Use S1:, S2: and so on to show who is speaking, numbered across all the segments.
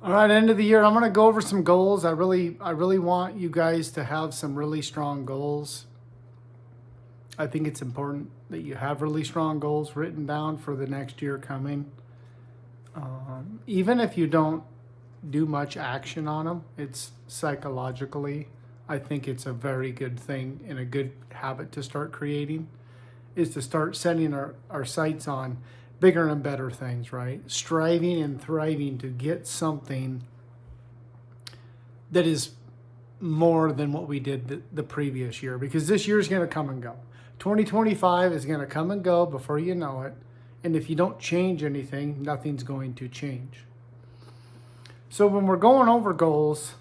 S1: All right, end of the year, I'm going to go over some goals. I really want you guys to have some really strong goals. I think it's important that you have really strong goals written down for the next year coming. Even if you don't do much action on them, it's psychologically, I think it's a very good thing and a good habit to start creating, is to start setting our sights on bigger and better things, right? Striving and thriving to get something that is more than what we did the previous year, because this year is going to come and go. 2025 is going to come and go before you know it. And if you don't change anything, nothing's going to change. So when we're going over goals,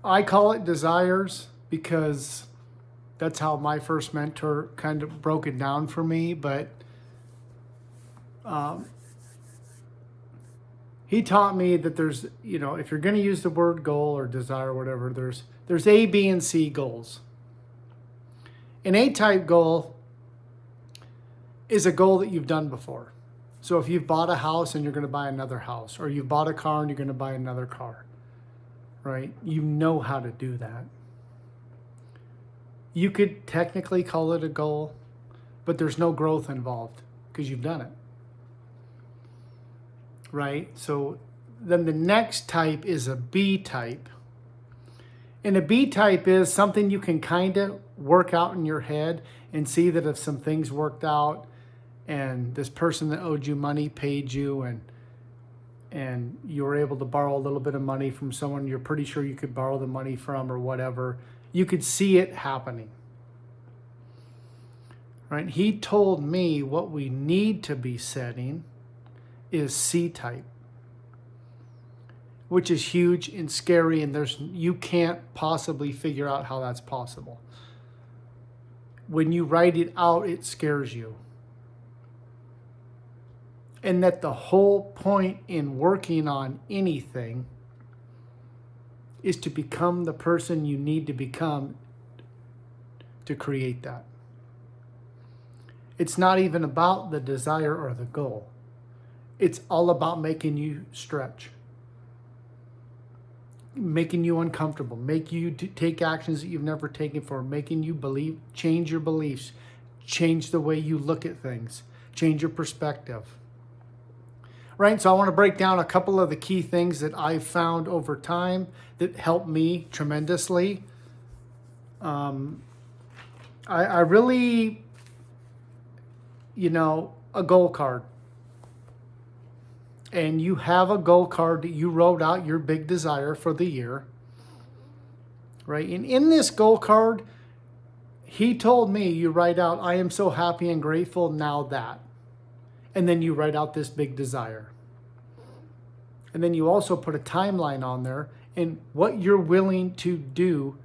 S1: I call it desires because that's how my first mentor kind of broke it down for me. But he taught me that there's, if you're going to use the word goal or desire or whatever, there's A, B, and C goals. An A-type goal is a goal that you've done before. So if you've bought a house and you're going to buy another house, or you've bought a car and you're going to buy another car, right? You know how to do that. You could technically call it a goal, but there's no growth involved because you've done it, right? So then the next type is a B type. And a B type is something you can kind of work out in your head and see that if some things worked out and this person that owed you money paid you, and you were able to borrow a little bit of money from someone you're pretty sure you could borrow the money from or whatever, you could see it happening. Right? He told me what we need to be setting is C type, which is huge and scary, and you can't possibly figure out how that's possible. When you write it out, it scares you. And that the whole point in working on anything is to become the person you need to become to create that. It's not even about the desire or the goal. It's all about making you stretch, making you uncomfortable, make you take actions that you've never taken before, making you believe, change your beliefs, change the way you look at things, change your perspective. Right? So I want to break down a couple of the key things that I've found over time that helped me tremendously. I really, a goal card. And you have a goal card that you wrote out your big desire for the year. Right? And in this goal card, he told me you write out, I am so happy and grateful now that. And then you write out this big desire. And then you also put a timeline on there and what you're willing to do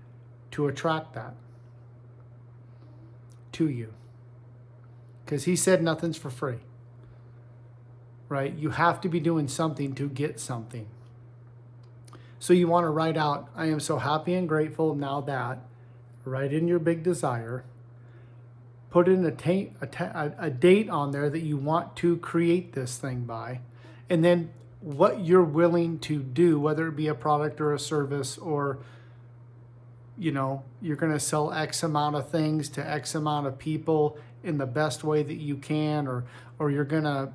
S1: to attract that to you. Because he said nothing's for free, right? You have to be doing something to get something. So you want to write out, I am so happy and grateful now that, write in your big desire, put in a date on there that you want to create this thing by, and then what you're willing to do, whether it be a product or a service, or you're going to sell X amount of things to X amount of people in the best way that you can, or you're going to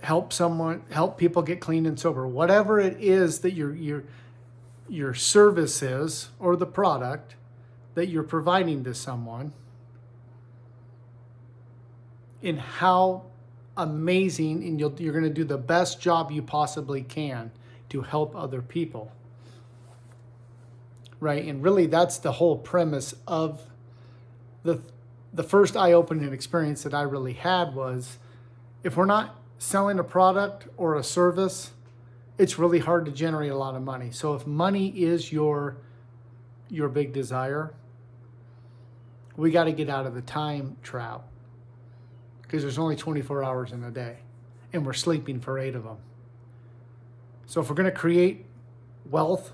S1: help people get clean and sober, whatever it is that your service is, or the product that you're providing to someone, and how amazing, and you're going to do the best job you possibly can to help other people. Right? And really that's the whole premise of the first eye-opening experience that I really had was, if we're not selling a product or a service, it's really hard to generate a lot of money. So if money is your big desire, we got to get out of the time trap, because there's only 24 hours in a day and we're sleeping for 8 of them. So if we're going to create wealth,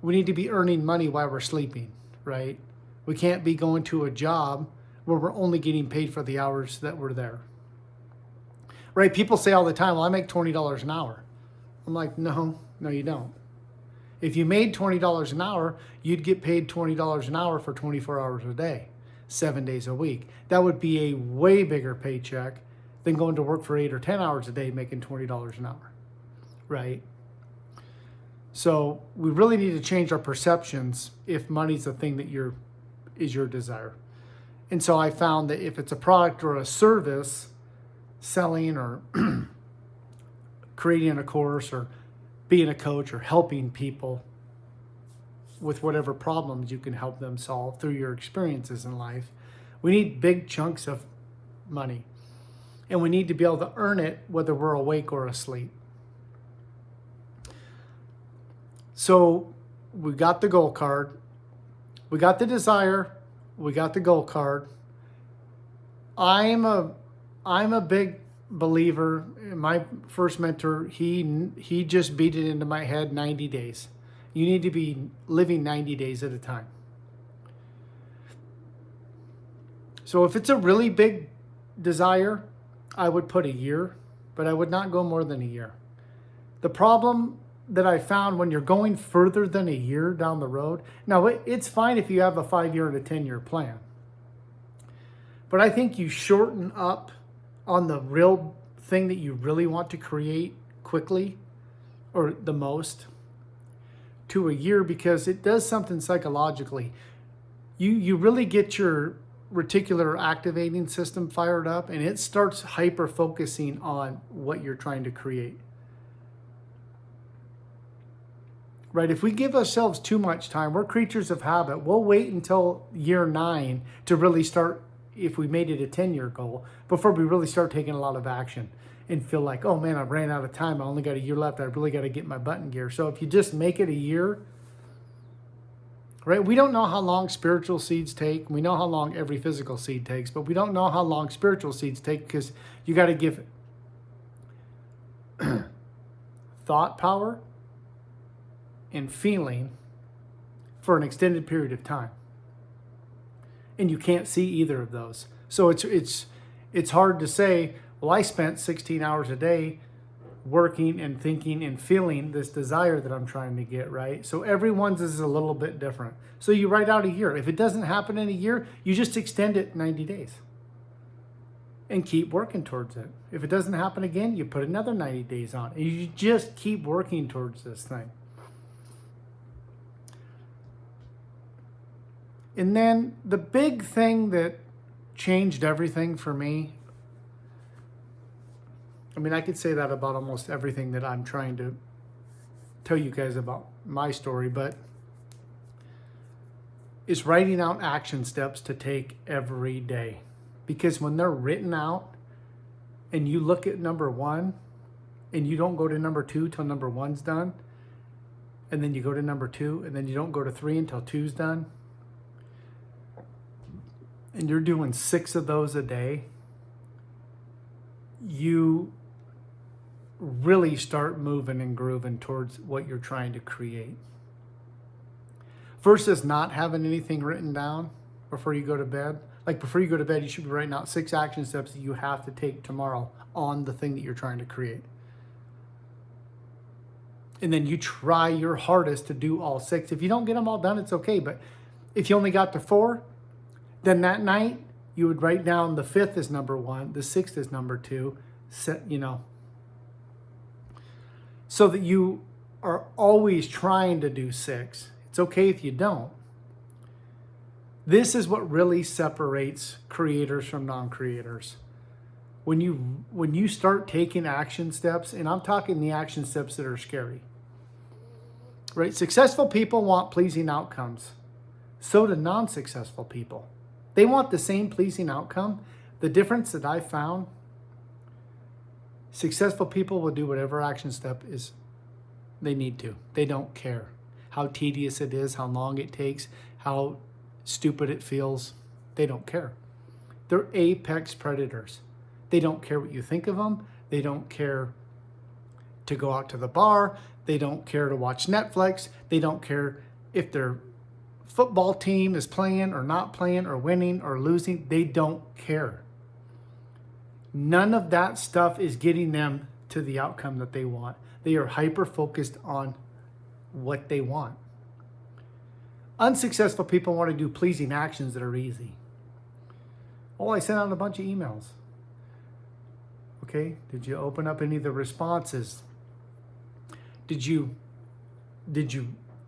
S1: we need to be earning money while we're sleeping, right? We can't be going to a job where we're only getting paid for the hours that we're there. right? People say all the time, well, I make $20 an hour. I'm like, no, you don't. If you made $20 an hour, you'd get paid $20 an hour for 24 hours a day, 7 days a week. That would be a way bigger paycheck than going to work for 8 or 10 hours a day making $20 an hour, right? So we really need to change our perceptions if money's the thing that is your desire. And so I found that if it's a product or a service, selling or creating a course or being a coach or helping people with whatever problems you can help them solve through your experiences in life, we need big chunks of money. And we need to be able to earn it whether we're awake or asleep. So we got the goal card, we got the desire, we got the goal card. I'm a big believer. My first mentor, he just beat it into my head, 90 days. You need to be living 90 days at a time. So if it's a really big desire, I would put a year, but I would not go more than a year. The problem that I found when you're going further than a year down the road, now it's fine if you have a 5-year and a 10-year plan, but I think you shorten up on the real thing that you really want to create quickly or the most to a year, because it does something psychologically. You really get your reticular activating system fired up, and it starts hyper focusing on what you're trying to create. Right? If we give ourselves too much time, we're creatures of habit. We'll wait until year 9 to really start, if we made it a 10-year goal, before we really start taking a lot of action and feel like, oh man, I ran out of time. I only got a year left. I really got to get my butt in gear. So if you just make it a year, right? We don't know how long spiritual seeds take. We know how long every physical seed takes, but we don't know how long spiritual seeds take, because you got to give thought power and feeling for an extended period of time. And you can't see either of those. So it's hard to say, well, I spent 16 hours a day working and thinking and feeling this desire that I'm trying to get, right? So everyone's is a little bit different. So you write out a year. If it doesn't happen in a year, you just extend it 90 days and keep working towards it. If it doesn't happen again, you put another 90 days on, and you just keep working towards this thing. And then the big thing that changed everything for me, I mean, I could say that about almost everything that I'm trying to tell you guys about my story, but is writing out action steps to take every day. Because when they're written out and you look at number 1 and you don't go to number 2 till number 1's done, and then you go to number 2 and then you don't go to 3 until 2's done, and you're doing 6 of those a day, you really start moving and grooving towards what you're trying to create. Versus not having anything written down before you go to bed. Like before you go to bed, you should be writing out 6 action steps that you have to take tomorrow on the thing that you're trying to create. And then you try your hardest to do all 6. If you don't get them all done, it's okay. But if you only got to 4, then that night you would write down the 5th is number 1, the 6th is number 2, so that you are always trying to do 6. It's okay if you don't. This is what really separates creators from non-creators. When you start taking action steps, and I'm talking the action steps that are scary, right? Successful people want pleasing outcomes. So do non-successful people. They want the same pleasing outcome. The difference that I found, successful people will do whatever action step is they need to. They don't care how tedious it is, how long it takes, how stupid it feels. They don't care. They're apex predators. They don't care what you think of them. They don't care to go out to the bar. They don't care to watch Netflix. They don't care if their football team is playing or not playing or winning or losing. They don't care. None of that stuff is getting them to the outcome that they want. They are hyper-focused on what they want. Unsuccessful people want to do pleasing actions that are easy. Oh, I sent out a bunch of emails. Okay, did you open up any of the responses? Did you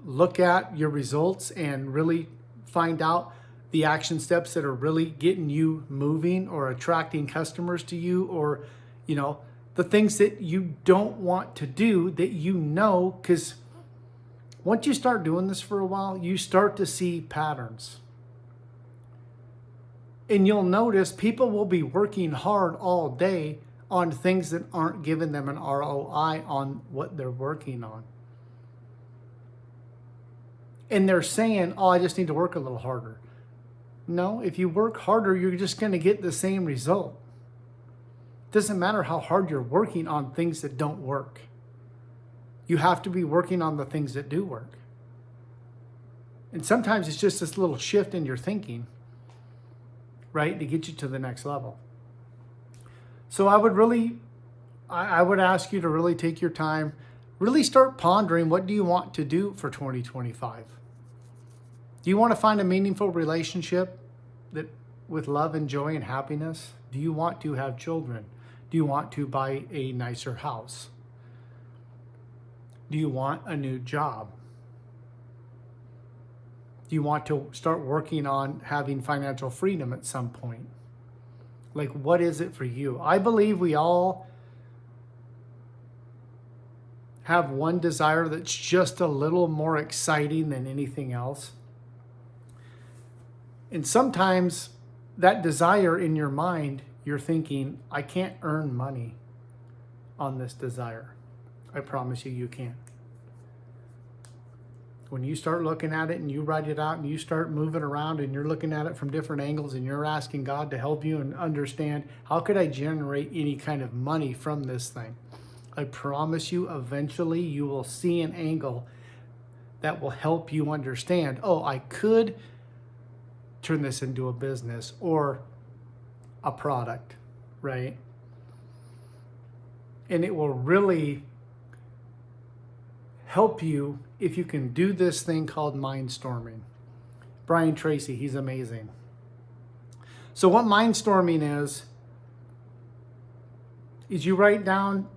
S1: look at your results and really find out the action steps that are really getting you moving or attracting customers to you, or the things that you don't want to do that because once you start doing this for a while, you start to see patterns. And you'll notice people will be working hard all day on things that aren't giving them an ROI on what they're working on. And they're saying, oh, I just need to work a little harder. No, if you work harder, you're just going to get the same result. It doesn't matter how hard you're working on things that don't work. You have to be working on the things that do work. And sometimes it's just this little shift in your thinking, right, to get you to the next level. So I would ask you to really take your time, really start pondering, what do you want to do for 2025? Do you want to find a meaningful relationship with love and joy and happiness? Do you want to have children? Do you want to buy a nicer house? Do you want a new job? Do you want to start working on having financial freedom at some point? Like, what is it for you? I believe we all have one desire that's just a little more exciting than anything else. And sometimes that desire in your mind, you're thinking, I can't earn money on this desire. I promise you, you can. When you start looking at it and you write it out and you start moving around and you're looking at it from different angles and you're asking God to help you and understand, how could I generate any kind of money from this thing? I promise you, eventually you will see an angle that will help you understand, oh, I could turn this into a business or a product, right? And it will really help you if you can do this thing called mindstorming. Brian Tracy, he's amazing. So what mindstorming is you write down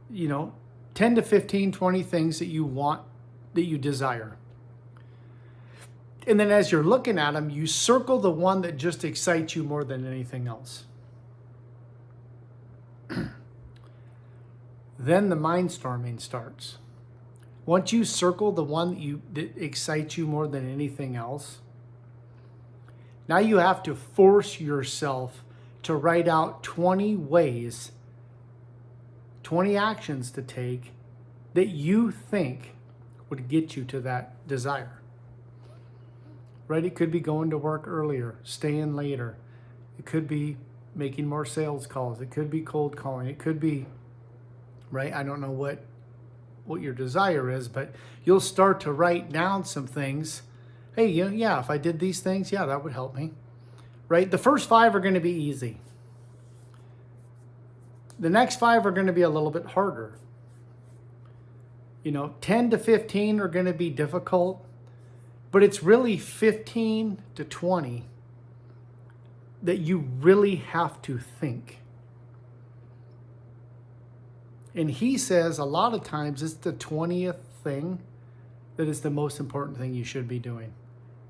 S1: 10 to 15, 20 things that you want, that you desire. And then as you're looking at them, you circle the one that just excites you more than anything else. Then the mindstorming starts. Once you circle the one that excites you more than anything else, now you have to force yourself to write out 20 ways, 20 actions to take that you think would get you to that desire. Right? It could be going to work earlier, staying later. It could be making more sales calls. It could be cold calling. It could be, right? I don't know what your desire is, but you'll start to write down some things. Hey, yeah, if I did these things, yeah, that would help me. Right? The first 5 are going to be easy. The next 5 are going to be a little bit harder. 10 to 15 are going to be difficult, but it's really 15 to 20 that you really have to think. And he says a lot of times it's the 20th thing that is the most important thing you should be doing.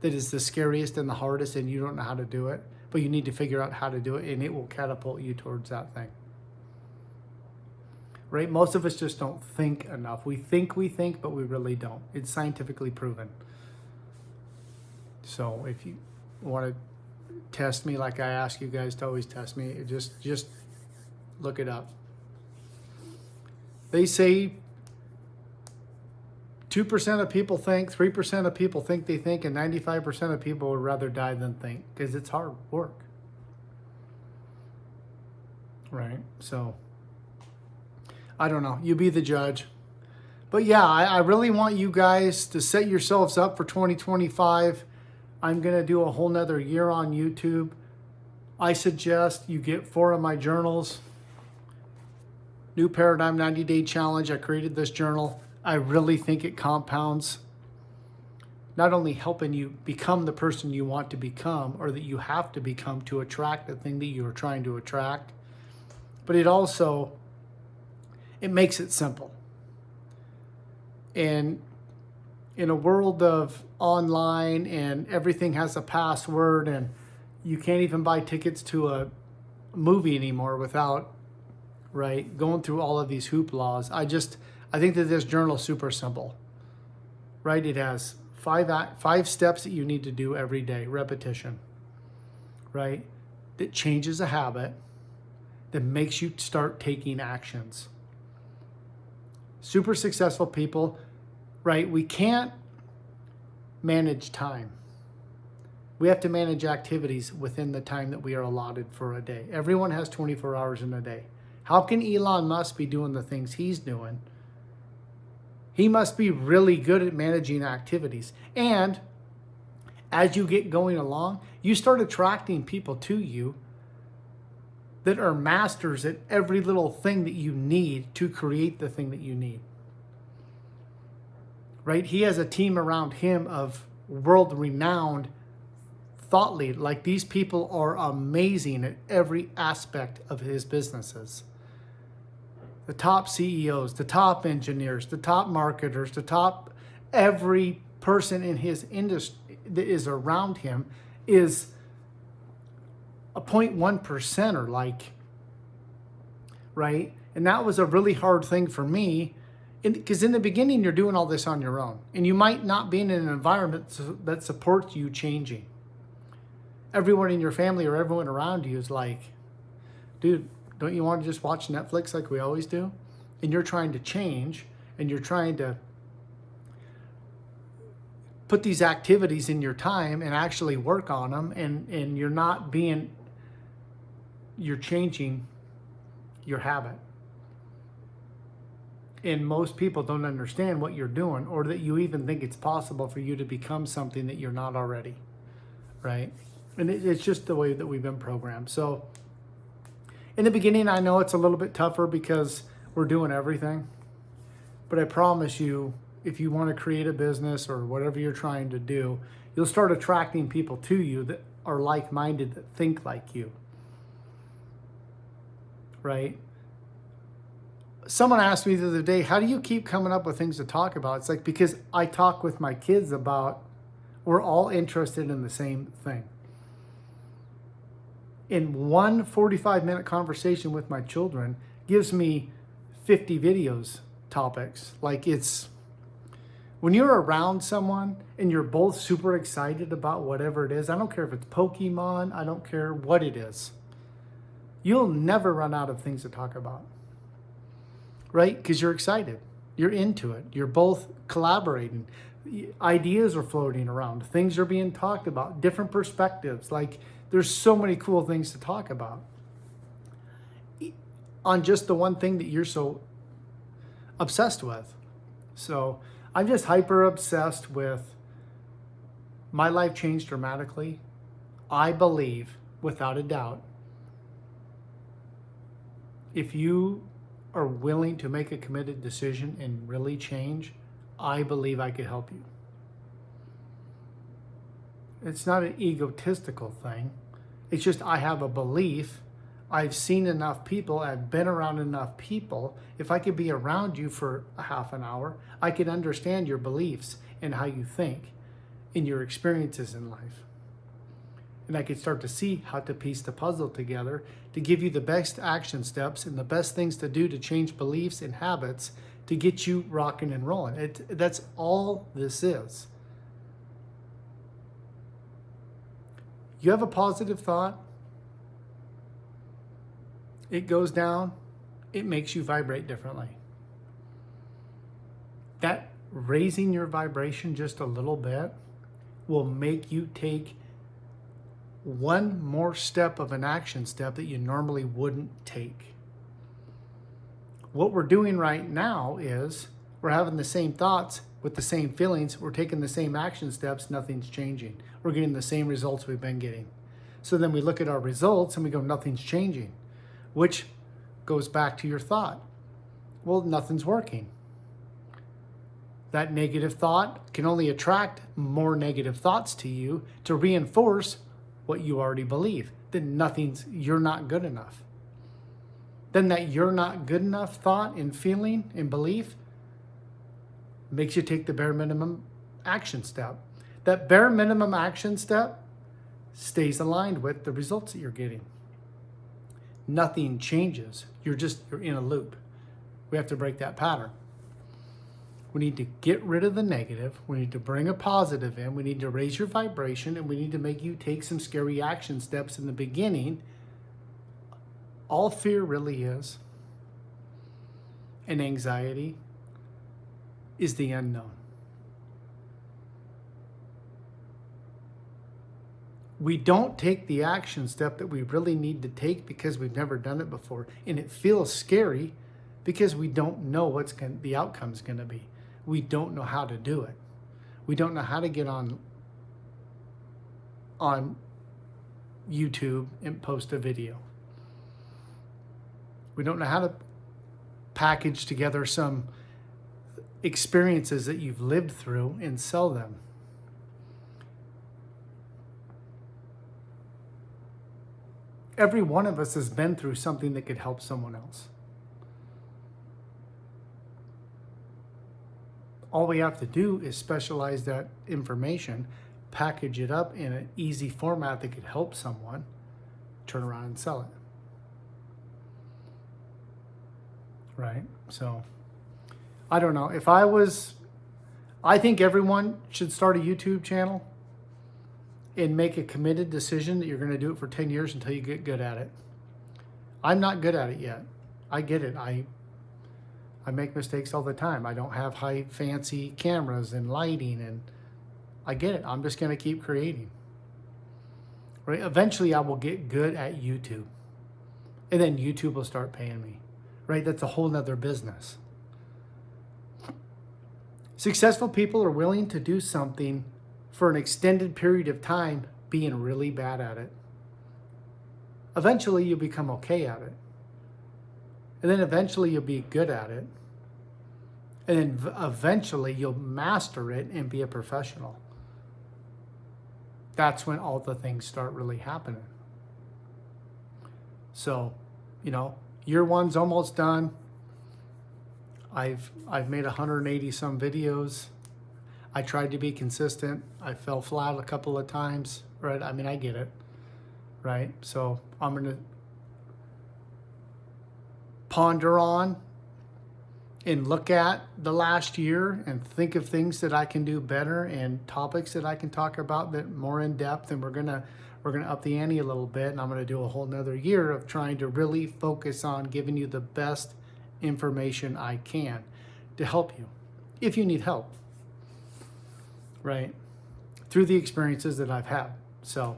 S1: That is the scariest and the hardest, and you don't know how to do it, but you need to figure out how to do it, and it will catapult you towards that thing. Right? Most of us just don't think enough. We think, but we really don't. It's scientifically proven. So if you want to test me like I ask you guys to always test me, just look it up. They say 2% of people think, 3% of people think they think, and 95% of people would rather die than think, because it's hard work. Right? So, I don't know. You be the judge. But yeah, I really want you guys to set yourselves up for 2025. I'm going to do a whole nother year on YouTube I suggest you get 4 of my journals. New Paradigm 90-Day Challenge. I created this journal. I really think it compounds, not only helping you become the person you want to become or that you have to become to attract the thing that you are trying to attract, but it makes it simple. And in a world of online and everything has a password and you can't even buy tickets to a movie anymore without, right, going through all of these hooplas. I think that this journal is super simple, right? It has 5 steps that you need to do every day, repetition, right? That changes a habit, that makes you start taking actions. Super successful people, right? We can't manage time. We have to manage activities within the time that we are allotted for a day. Everyone has 24 hours in a day. How can Elon Musk be doing the things he's doing? He must be really good at managing activities. And as you get going along, you start attracting people to you that are masters at every little thing that you need to create the thing that you need. Right? He has a team around him of world-renowned thought lead. Like, these people are amazing at every aspect of his businesses. The top CEOs, the top engineers, the top marketers, the top, every person in his industry that is around him is a 0.1%er, like, right? And that was a really hard thing for me, because in the beginning you're doing all this on your own, and you might not be in an environment that supports you changing. Everyone in your family or everyone around you is like, dude, don't you want to just watch Netflix like we always do? And you're trying to change, and you're trying to put these activities in your time and actually work on them, and you're changing your habit. And most people don't understand what you're doing, or that you even think it's possible for you to become something that you're not already, right? And it's just the way that we've been programmed. So in the beginning, I know it's a little bit tougher because we're doing everything, but I promise you, if you want to create a business or whatever you're trying to do, you'll start attracting people to you that are like-minded, that think like you, right? Someone asked me the other day, how do you keep coming up with things to talk about? It's like, because I talk with my kids about, we're all interested in the same thing. In one 45-minute conversation with my children gives me 50 videos topics. Like, it's, when you're around someone and you're both super excited about whatever it is, I don't care if it's Pokemon, I don't care what it is, you'll never run out of things to talk about, right? Because you're excited, you're into it, you're both collaborating, ideas are floating around, things are being talked about, different perspectives. Like, there's so many cool things to talk about on just the one thing that you're so obsessed with. So I'm just hyper obsessed with, my life changed dramatically. I believe, without a doubt, if you are willing to make a committed decision and really change, I believe I could help you. It's not an egotistical thing. It's just, I have a belief. I've seen enough people. I've been around enough people. If I could be around you for a half an hour, I could understand your beliefs and how you think and your experiences in life. And I could start to see how to piece the puzzle together to give you the best action steps and the best things to do to change beliefs and habits to get you rocking and rolling. That's all this is. You have a positive thought, it goes down, it makes you vibrate differently. That raising your vibration just a little bit will make you take one more step of an action step that you normally wouldn't take. What we're doing right now is we're having the same thoughts with the same feelings. We're taking the same action steps. Nothing's changing. We're getting the same results we've been getting. So then we look at our results and we go, nothing's changing, which goes back to your thought. Well, nothing's working. That negative thought can only attract more negative thoughts to you to reinforce what you already believe. Then you're not good enough. Then that you're not good enough thought and feeling and belief makes you take the bare minimum action step. That bare minimum action step stays aligned with the results that you're getting. Nothing changes. You're in a loop. We have to break that pattern. We need to get rid of the negative. We need to bring a positive in. We need to raise your vibration, and we need to make you take some scary action steps in the beginning. All fear really is, and anxiety, is the unknown. We don't take the action step that we really need to take because we've never done it before. And it feels scary because we don't know what the outcome's going to be. We don't know how to do it. We don't know how to get on YouTube and post a video. We don't know how to package together some experiences that you've lived through and sell them. Every one of us has been through something that could help someone else. All we have to do is specialize that information, package it up in an easy format that could help someone, turn around and sell it. Right? So, I don't know. I think everyone should start a YouTube channel and make a committed decision that you're going to do it for 10 years until you get good at it. I'm not good at it yet. I get it. I make mistakes all the time. I don't have high fancy cameras and lighting, and I get it. I'm just going to keep creating. Right? Eventually I will get good at YouTube. And then YouTube will start paying me. Right? That's a whole nother business. Successful people are willing to do something for an extended period of time being really bad at it. Eventually you'll become okay at it. And then eventually you'll be good at it. And then eventually you'll master it and be a professional. That's when all the things start really happening. So, year one's almost done. I've made 180 some videos. I tried to be consistent. I fell flat a couple of times, right? I mean, I get it, right? So I'm going to ponder on and look at the last year and think of things that I can do better and topics that I can talk about that more in depth. And we're gonna up the ante a little bit. And I'm going to do a whole nother year of trying to really focus on giving you the best information I can to help you, if you need help. Right, through the experiences that I've had. So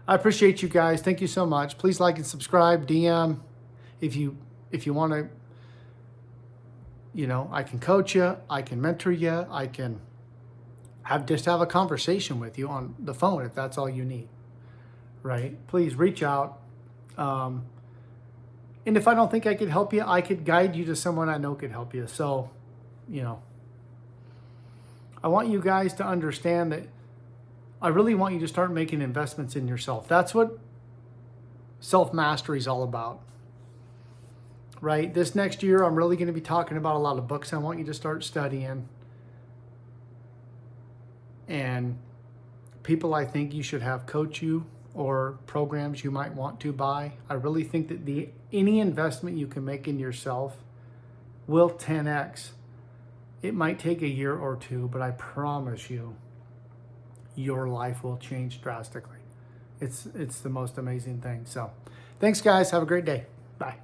S1: I appreciate you guys. Thank you so much. Please like and subscribe, DM. If you want to, I can coach you, I can mentor you, I can have a conversation with you on the phone if that's all you need. Right? Please reach out. And if I don't think I could help you, I could guide you to someone I know could help you. So, I want you guys to understand that I really want you to start making investments in yourself. That's what self-mastery is all about, right? This next year, I'm really going to be talking about a lot of books I want you to start studying and people I think you should have coach you or programs you might want to buy. I really think that any investment you can make in yourself will 10x. It might take a year or two, but I promise you, your life will change drastically. It's the most amazing thing. So, thanks guys. Have a great day. Bye.